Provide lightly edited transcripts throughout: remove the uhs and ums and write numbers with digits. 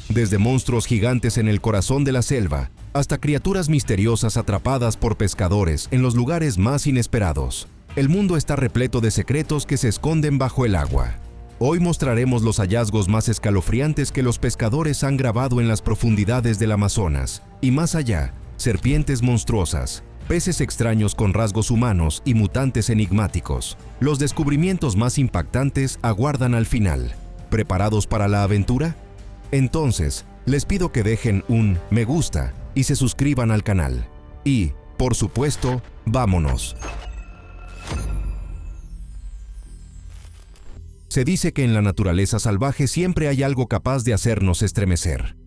desde monstruos gigantes en el corazón de la selva hasta criaturas misteriosas atrapadas por pescadores en los lugares más inesperados. El mundo está repleto de secretos que se esconden bajo el agua. Hoy mostraremos los hallazgos más escalofriantes que los pescadores han grabado en las profundidades del Amazonas, y más allá, serpientes monstruosas, peces extraños con rasgos humanos y mutantes enigmáticos. Los descubrimientos más impactantes aguardan al final. ¿Preparados para la aventura? Entonces, les pido que dejen un me gusta y se suscriban al canal. Y, por supuesto, vámonos. Se dice que en la naturaleza salvaje siempre hay algo capaz de hacernos estremecer.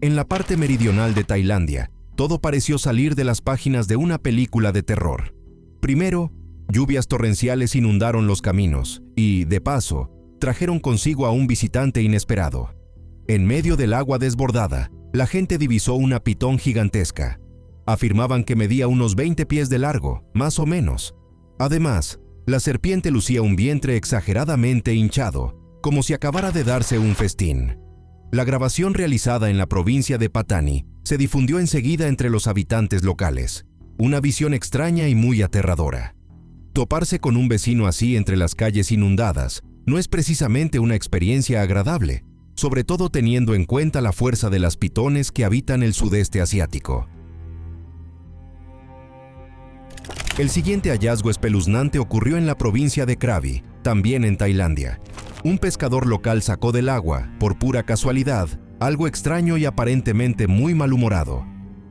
En la parte meridional de Tailandia, todo pareció salir de las páginas de una película de terror. Primero, lluvias torrenciales inundaron los caminos y, de paso, trajeron consigo a un visitante inesperado. En medio del agua desbordada, la gente divisó una pitón gigantesca. Afirmaban que medía unos 20 pies de largo, más o menos. Además, la serpiente lucía un vientre exageradamente hinchado, como si acabara de darse un festín. La grabación realizada en la provincia de Patani se difundió enseguida entre los habitantes locales. Una visión extraña y muy aterradora. Toparse con un vecino así entre las calles inundadas no es precisamente una experiencia agradable, sobre todo teniendo en cuenta la fuerza de las pitones que habitan el sudeste asiático. El siguiente hallazgo espeluznante ocurrió en la provincia de Krabi, también en Tailandia. Un pescador local sacó del agua, por pura casualidad, algo extraño y aparentemente muy malhumorado.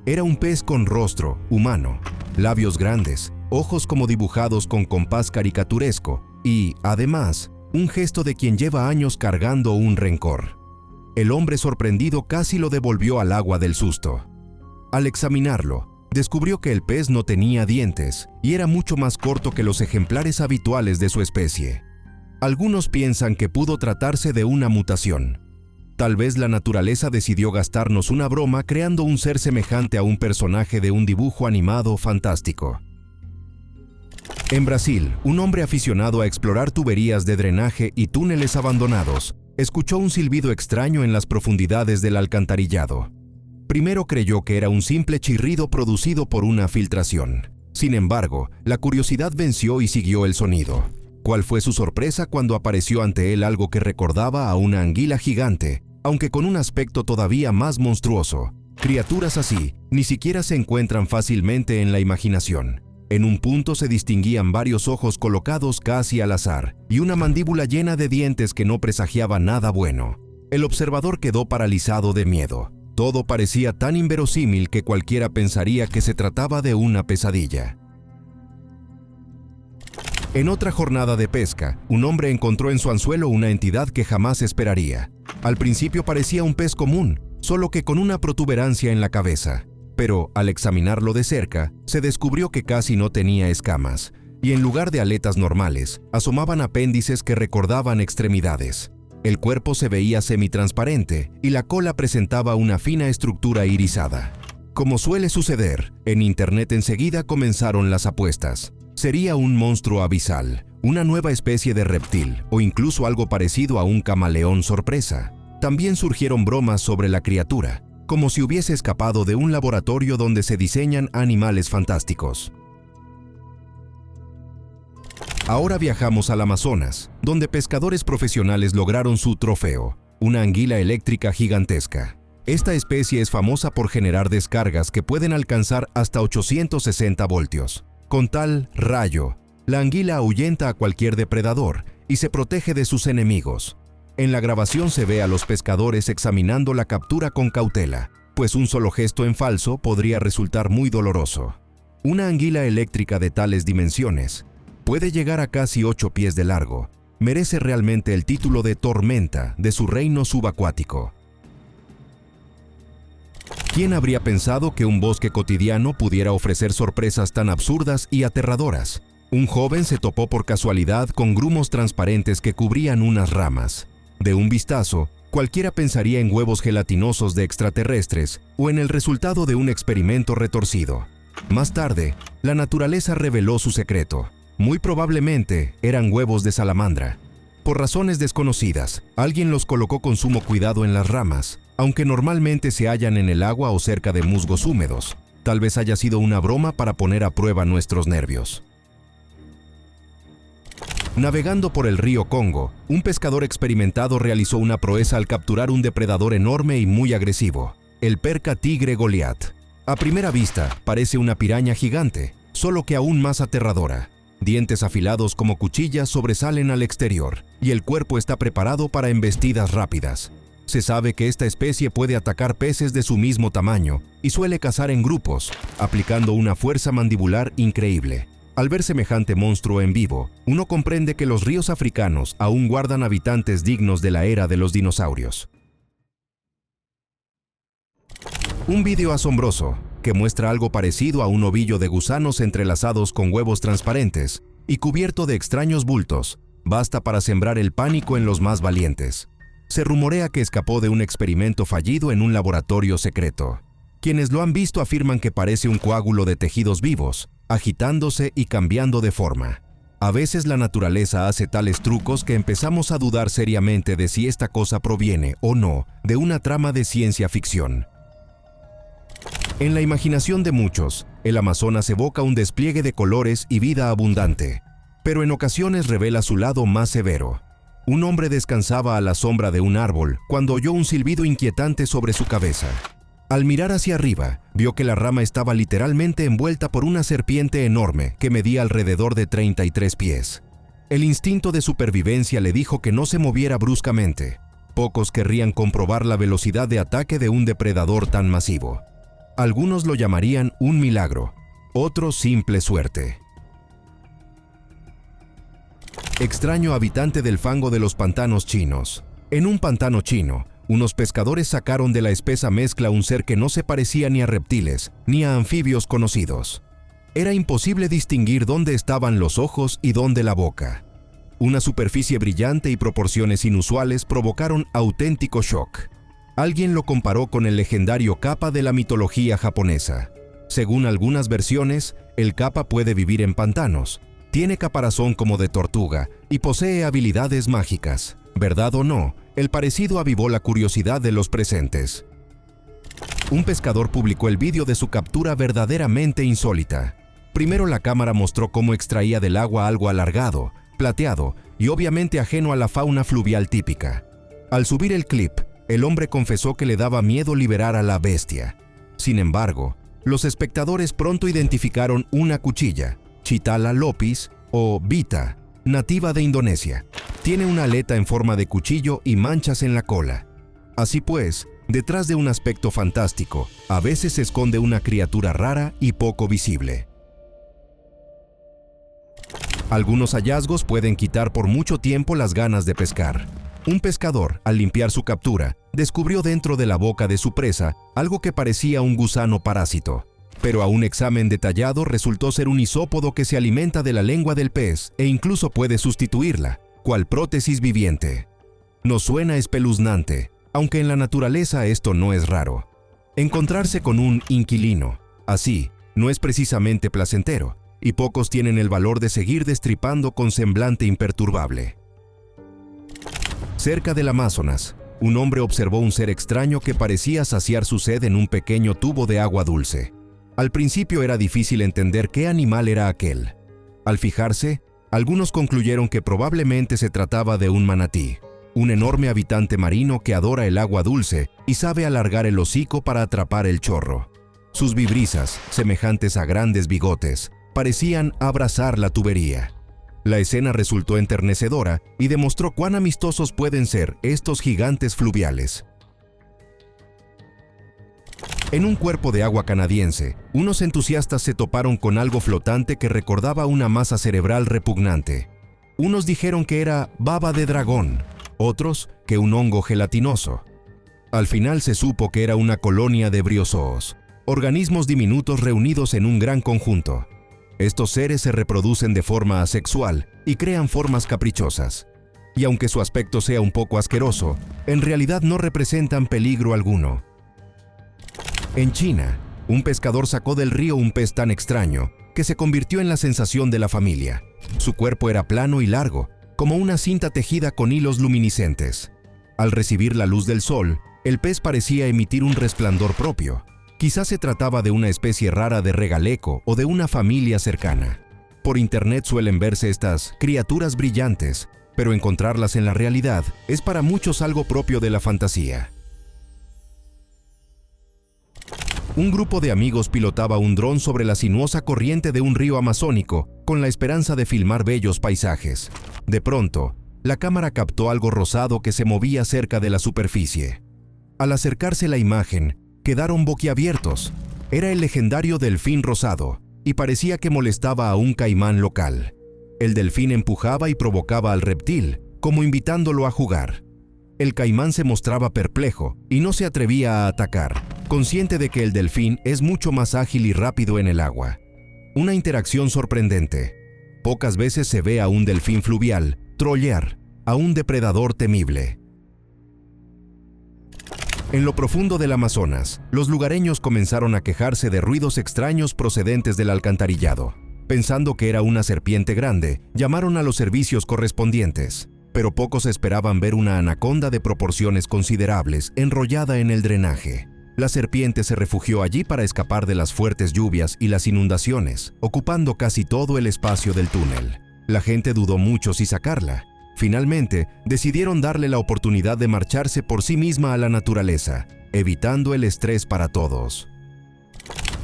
Era un pez con rostro humano, labios grandes, ojos como dibujados con compás caricaturesco y, además, un gesto de quien lleva años cargando un rencor. El hombre sorprendido casi lo devolvió al agua del susto. Al examinarlo, descubrió que el pez no tenía dientes y era mucho más corto que los ejemplares habituales de su especie. Algunos piensan que pudo tratarse de una mutación. Tal vez la naturaleza decidió gastarnos una broma creando un ser semejante a un personaje de un dibujo animado fantástico. En Brasil, un hombre aficionado a explorar tuberías de drenaje y túneles abandonados escuchó un silbido extraño en las profundidades del alcantarillado. Primero creyó que era un simple chirrido producido por una filtración. Sin embargo, la curiosidad venció y siguió el sonido. ¿Cuál fue su sorpresa cuando apareció ante él algo que recordaba a una anguila gigante, aunque con un aspecto todavía más monstruoso? Criaturas así ni siquiera se encuentran fácilmente en la imaginación. En un punto se distinguían varios ojos colocados casi al azar y una mandíbula llena de dientes que no presagiaba nada bueno. El observador quedó paralizado de miedo. Todo parecía tan inverosímil que cualquiera pensaría que se trataba de una pesadilla. En otra jornada de pesca, un hombre encontró en su anzuelo una entidad que jamás esperaría. Al principio parecía un pez común, solo que con una protuberancia en la cabeza. Pero al examinarlo de cerca, se descubrió que casi no tenía escamas, y en lugar de aletas normales, asomaban apéndices que recordaban extremidades. El cuerpo se veía semitransparente y la cola presentaba una fina estructura irisada. Como suele suceder, en Internet enseguida comenzaron las apuestas. Sería un monstruo abisal, una nueva especie de reptil o incluso algo parecido a un camaleón sorpresa. También surgieron bromas sobre la criatura, como si hubiese escapado de un laboratorio donde se diseñan animales fantásticos. Ahora viajamos al Amazonas, donde pescadores profesionales lograron su trofeo, una anguila eléctrica gigantesca. Esta especie es famosa por generar descargas que pueden alcanzar hasta 860 voltios. Con tal rayo, la anguila ahuyenta a cualquier depredador y se protege de sus enemigos. En la grabación se ve a los pescadores examinando la captura con cautela, pues un solo gesto en falso podría resultar muy doloroso. Una anguila eléctrica de tales dimensiones puede llegar a casi 8 pies de largo. Merece realmente el título de tormenta de su reino subacuático. ¿Quién habría pensado que un bosque cotidiano pudiera ofrecer sorpresas tan absurdas y aterradoras? Un joven se topó por casualidad con grumos transparentes que cubrían unas ramas. De un vistazo, cualquiera pensaría en huevos gelatinosos de extraterrestres o en el resultado de un experimento retorcido. Más tarde, la naturaleza reveló su secreto. Muy probablemente eran huevos de salamandra. Por razones desconocidas, alguien los colocó con sumo cuidado en las ramas, aunque normalmente se hallan en el agua o cerca de musgos húmedos. Tal vez haya sido una broma para poner a prueba nuestros nervios. Navegando por el río Congo, un pescador experimentado realizó una proeza al capturar un depredador enorme y muy agresivo, el perca tigre Goliat. A primera vista, parece una piraña gigante, solo que aún más aterradora. Dientes afilados como cuchillas sobresalen al exterior, y el cuerpo está preparado para embestidas rápidas. Se sabe que esta especie puede atacar peces de su mismo tamaño y suele cazar en grupos, aplicando una fuerza mandibular increíble. Al ver semejante monstruo en vivo, uno comprende que los ríos africanos aún guardan habitantes dignos de la era de los dinosaurios. Un vídeo asombroso que muestra algo parecido a un ovillo de gusanos entrelazados con huevos transparentes y cubierto de extraños bultos, basta para sembrar el pánico en los más valientes. Se rumorea que escapó de un experimento fallido en un laboratorio secreto. Quienes lo han visto afirman que parece un coágulo de tejidos vivos, agitándose y cambiando de forma. A veces la naturaleza hace tales trucos que empezamos a dudar seriamente de si esta cosa proviene o no de una trama de ciencia ficción. En la imaginación de muchos, el Amazonas evoca un despliegue de colores y vida abundante, pero en ocasiones revela su lado más severo. Un hombre descansaba a la sombra de un árbol cuando oyó un silbido inquietante sobre su cabeza. Al mirar hacia arriba, vio que la rama estaba literalmente envuelta por una serpiente enorme que medía alrededor de 33 pies. El instinto de supervivencia le dijo que no se moviera bruscamente. Pocos querrían comprobar la velocidad de ataque de un depredador tan masivo. Algunos lo llamarían un milagro, otros simple suerte. Extraño habitante del fango de los pantanos chinos. En un pantano chino, unos pescadores sacaron de la espesa mezcla un ser que no se parecía ni a reptiles, ni a anfibios conocidos. Era imposible distinguir dónde estaban los ojos y dónde la boca. Una superficie brillante y proporciones inusuales provocaron auténtico shock. Alguien lo comparó con el legendario Kappa de la mitología japonesa. Según algunas versiones, el Kappa puede vivir en pantanos, tiene caparazón como de tortuga y posee habilidades mágicas. ¿Verdad o no? El parecido avivó la curiosidad de los presentes. Un pescador publicó el vídeo de su captura verdaderamente insólita. Primero la cámara mostró cómo extraía del agua algo alargado, plateado y obviamente ajeno a la fauna fluvial típica. Al subir el clip, el hombre confesó que le daba miedo liberar a la bestia. Sin embargo, los espectadores pronto identificaron una cuchilla, Chitala lopis o Bita, nativa de Indonesia. Tiene una aleta en forma de cuchillo y manchas en la cola. Así pues, detrás de un aspecto fantástico, a veces se esconde una criatura rara y poco visible. Algunos hallazgos pueden quitar por mucho tiempo las ganas de pescar. Un pescador, al limpiar su captura, descubrió dentro de la boca de su presa algo que parecía un gusano parásito. Pero a un examen detallado resultó ser un isópodo que se alimenta de la lengua del pez e incluso puede sustituirla, cual prótesis viviente. Nos suena espeluznante, aunque en la naturaleza esto no es raro. Encontrarse con un inquilino, así, no es precisamente placentero, y pocos tienen el valor de seguir destripando con semblante imperturbable. Cerca del Amazonas, un hombre observó un ser extraño que parecía saciar su sed en un pequeño tubo de agua dulce. Al principio era difícil entender qué animal era aquel. Al fijarse, algunos concluyeron que probablemente se trataba de un manatí, un enorme habitante marino que adora el agua dulce y sabe alargar el hocico para atrapar el chorro. Sus vibrisas, semejantes a grandes bigotes, parecían abrazar la tubería. La escena resultó enternecedora y demostró cuán amistosos pueden ser estos gigantes fluviales. En un cuerpo de agua canadiense, unos entusiastas se toparon con algo flotante que recordaba una masa cerebral repugnante. Unos dijeron que era baba de dragón, otros que un hongo gelatinoso. Al final se supo que era una colonia de briozoos, organismos diminutos reunidos en un gran conjunto. Estos seres se reproducen de forma asexual y crean formas caprichosas. Y aunque su aspecto sea un poco asqueroso, en realidad no representan peligro alguno. En China, un pescador sacó del río un pez tan extraño que se convirtió en la sensación de la familia. Su cuerpo era plano y largo, como una cinta tejida con hilos luminiscentes. Al recibir la luz del sol, el pez parecía emitir un resplandor propio. Quizás se trataba de una especie rara de regaleco o de una familia cercana. Por internet suelen verse estas criaturas brillantes, pero encontrarlas en la realidad es para muchos algo propio de la fantasía. Un grupo de amigos pilotaba un dron sobre la sinuosa corriente de un río amazónico con la esperanza de filmar bellos paisajes. De pronto, la cámara captó algo rosado que se movía cerca de la superficie. Al acercarse la imagen, quedaron boquiabiertos. Era el legendario delfín rosado, y parecía que molestaba a un caimán local. El delfín empujaba y provocaba al reptil, como invitándolo a jugar. El caimán se mostraba perplejo y no se atrevía a atacar, consciente de que el delfín es mucho más ágil y rápido en el agua. Una interacción sorprendente. Pocas veces se ve a un delfín fluvial trollear a un depredador temible. En lo profundo del Amazonas, los lugareños comenzaron a quejarse de ruidos extraños procedentes del alcantarillado. Pensando que era una serpiente grande, llamaron a los servicios correspondientes, pero pocos esperaban ver una anaconda de proporciones considerables enrollada en el drenaje. La serpiente se refugió allí para escapar de las fuertes lluvias y las inundaciones, ocupando casi todo el espacio del túnel. La gente dudó mucho si sacarla. Finalmente, decidieron darle la oportunidad de marcharse por sí misma a la naturaleza, evitando el estrés para todos.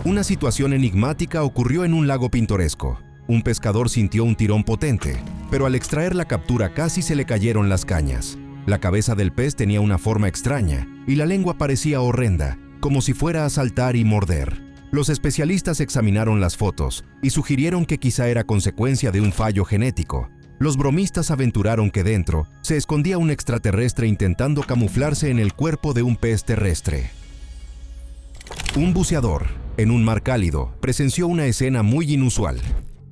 Una situación enigmática ocurrió en un lago pintoresco. Un pescador sintió un tirón potente, pero al extraer la captura casi se le cayeron las cañas. La cabeza del pez tenía una forma extraña y la lengua parecía horrenda, como si fuera a saltar y morder. Los especialistas examinaron las fotos y sugirieron que quizá era consecuencia de un fallo genético. Los bromistas aventuraron que dentro se escondía un extraterrestre intentando camuflarse en el cuerpo de un pez terrestre. Un buceador, en un mar cálido, presenció una escena muy inusual.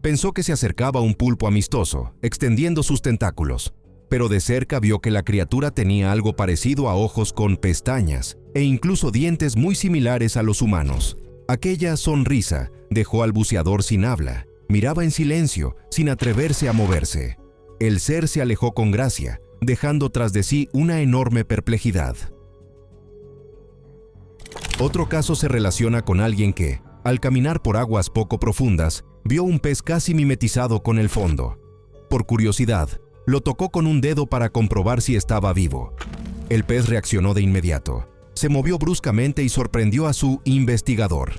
Pensó que se acercaba un pulpo amistoso, extendiendo sus tentáculos, pero de cerca vio que la criatura tenía algo parecido a ojos con pestañas e incluso dientes muy similares a los humanos. Aquella sonrisa dejó al buceador sin habla. Miraba en silencio, sin atreverse a moverse. El ser se alejó con gracia, dejando tras de sí una enorme perplejidad. Otro caso se relaciona con alguien que, al caminar por aguas poco profundas, vio un pez casi mimetizado con el fondo. Por curiosidad, lo tocó con un dedo para comprobar si estaba vivo. El pez reaccionó de inmediato. Se movió bruscamente y sorprendió a su investigador.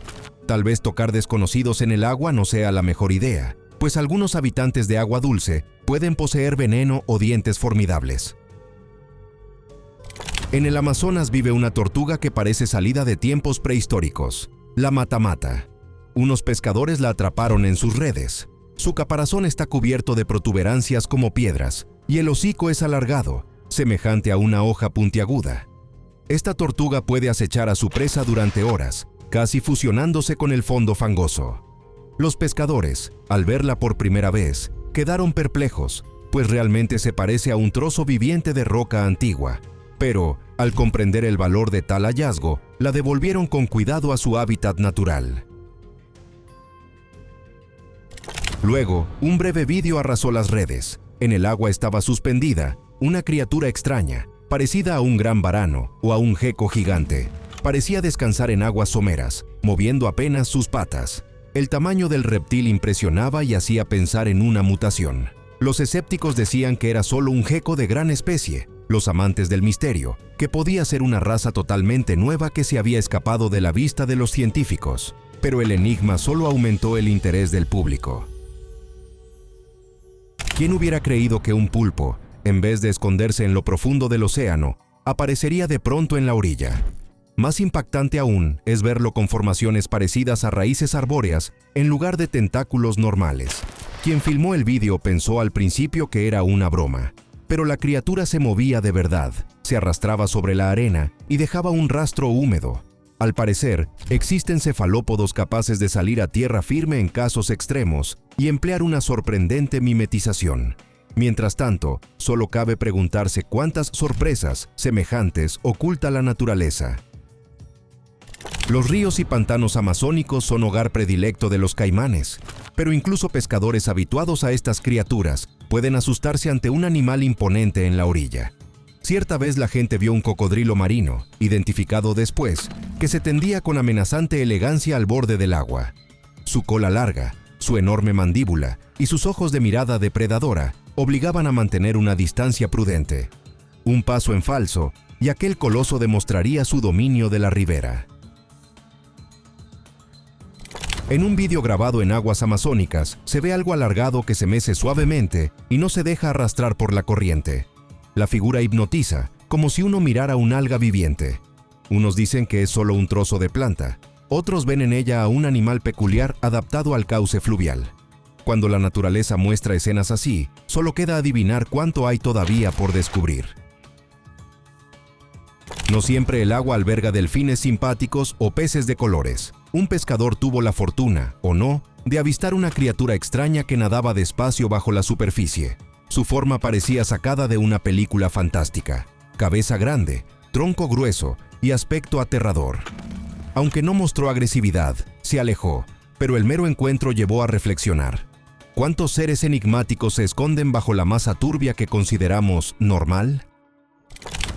Tal vez tocar desconocidos en el agua no sea la mejor idea, pues algunos habitantes de agua dulce pueden poseer veneno o dientes formidables. En el Amazonas vive una tortuga que parece salida de tiempos prehistóricos, la matamata. Unos pescadores la atraparon en sus redes. Su caparazón está cubierto de protuberancias como piedras y el hocico es alargado, semejante a una hoja puntiaguda. Esta tortuga puede acechar a su presa durante horas, casi fusionándose con el fondo fangoso. Los pescadores, al verla por primera vez, quedaron perplejos, pues realmente se parece a un trozo viviente de roca antigua. Pero, al comprender el valor de tal hallazgo, la devolvieron con cuidado a su hábitat natural. Luego, un breve vídeo arrasó las redes. En el agua estaba suspendida una criatura extraña, parecida a un gran varano o a un geco gigante. Parecía descansar en aguas someras, moviendo apenas sus patas. El tamaño del reptil impresionaba y hacía pensar en una mutación. Los escépticos decían que era solo un geco de gran especie, los amantes del misterio, que podía ser una raza totalmente nueva que se había escapado de la vista de los científicos. Pero el enigma solo aumentó el interés del público. ¿Quién hubiera creído que un pulpo, en vez de esconderse en lo profundo del océano, aparecería de pronto en la orilla? Más impactante aún es verlo con formaciones parecidas a raíces arbóreas en lugar de tentáculos normales. Quien filmó el vídeo pensó al principio que era una broma, pero la criatura se movía de verdad, se arrastraba sobre la arena y dejaba un rastro húmedo. Al parecer, existen cefalópodos capaces de salir a tierra firme en casos extremos y emplear una sorprendente mimetización. Mientras tanto, solo cabe preguntarse cuántas sorpresas semejantes oculta la naturaleza. Los ríos y pantanos amazónicos son hogar predilecto de los caimanes, pero incluso pescadores habituados a estas criaturas pueden asustarse ante un animal imponente en la orilla. Cierta vez la gente vio un cocodrilo marino, identificado después, que se tendía con amenazante elegancia al borde del agua. Su cola larga, su enorme mandíbula y sus ojos de mirada depredadora obligaban a mantener una distancia prudente. Un paso en falso y aquel coloso demostraría su dominio de la ribera. En un vídeo grabado en aguas amazónicas, se ve algo alargado que se mece suavemente y no se deja arrastrar por la corriente. La figura hipnotiza, como si uno mirara un alga viviente. Unos dicen que es solo un trozo de planta, otros ven en ella a un animal peculiar adaptado al cauce fluvial. Cuando la naturaleza muestra escenas así, solo queda adivinar cuánto hay todavía por descubrir. No siempre el agua alberga delfines simpáticos o peces de colores. Un pescador tuvo la fortuna, o no, de avistar una criatura extraña que nadaba despacio bajo la superficie. Su forma parecía sacada de una película fantástica. Cabeza grande, tronco grueso y aspecto aterrador. Aunque no mostró agresividad, se alejó, pero el mero encuentro llevó a reflexionar. ¿Cuántos seres enigmáticos se esconden bajo la masa turbia que consideramos normal?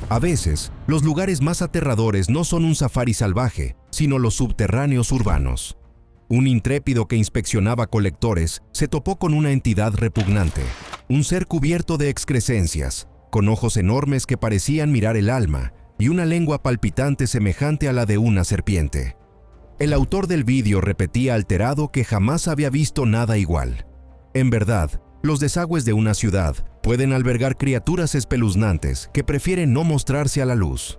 A veces, los lugares más aterradores no son un safari salvaje, sino los subterráneos urbanos. Un intrépido que inspeccionaba colectores se topó con una entidad repugnante, un ser cubierto de excrescencias, con ojos enormes que parecían mirar el alma y una lengua palpitante semejante a la de una serpiente. El autor del vídeo repetía alterado que jamás había visto nada igual. En verdad, los desagües de una ciudad pueden albergar criaturas espeluznantes que prefieren no mostrarse a la luz.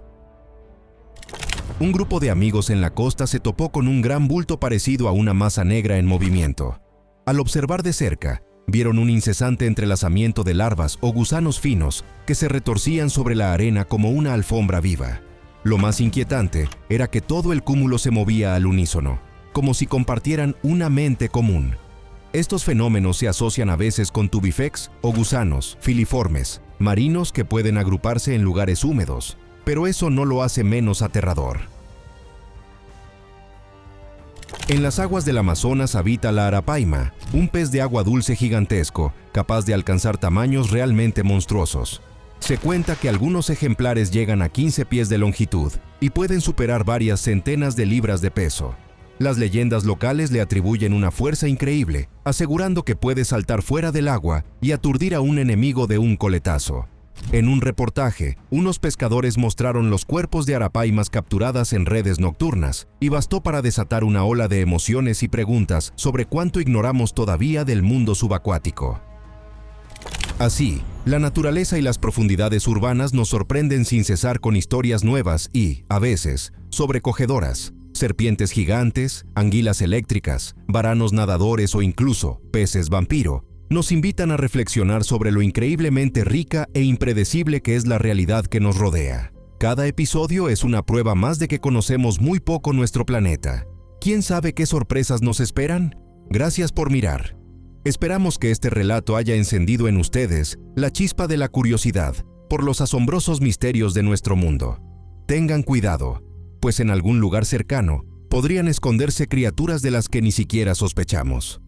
Un grupo de amigos en la costa se topó con un gran bulto parecido a una masa negra en movimiento. Al observar de cerca, vieron un incesante entrelazamiento de larvas o gusanos finos que se retorcían sobre la arena como una alfombra viva. Lo más inquietante era que todo el cúmulo se movía al unísono, como si compartieran una mente común. Estos fenómenos se asocian a veces con tubifex o gusanos filiformes, marinos que pueden agruparse en lugares húmedos, pero eso no lo hace menos aterrador. En las aguas del Amazonas habita la arapaima, un pez de agua dulce gigantesco, capaz de alcanzar tamaños realmente monstruosos. Se cuenta que algunos ejemplares llegan a 15 pies de longitud y pueden superar varias centenas de libras de peso. Las leyendas locales le atribuyen una fuerza increíble, asegurando que puede saltar fuera del agua y aturdir a un enemigo de un coletazo. En un reportaje, unos pescadores mostraron los cuerpos de arapaimas capturadas en redes nocturnas, y bastó para desatar una ola de emociones y preguntas sobre cuánto ignoramos todavía del mundo subacuático. Así, la naturaleza y las profundidades urbanas nos sorprenden sin cesar con historias nuevas y, a veces, sobrecogedoras. Serpientes gigantes, anguilas eléctricas, varanos nadadores o incluso peces vampiro, nos invitan a reflexionar sobre lo increíblemente rica e impredecible que es la realidad que nos rodea. Cada episodio es una prueba más de que conocemos muy poco nuestro planeta. ¿Quién sabe qué sorpresas nos esperan? Gracias por mirar. Esperamos que este relato haya encendido en ustedes la chispa de la curiosidad por los asombrosos misterios de nuestro mundo. Tengan cuidado, pues en algún lugar cercano podrían esconderse criaturas de las que ni siquiera sospechamos.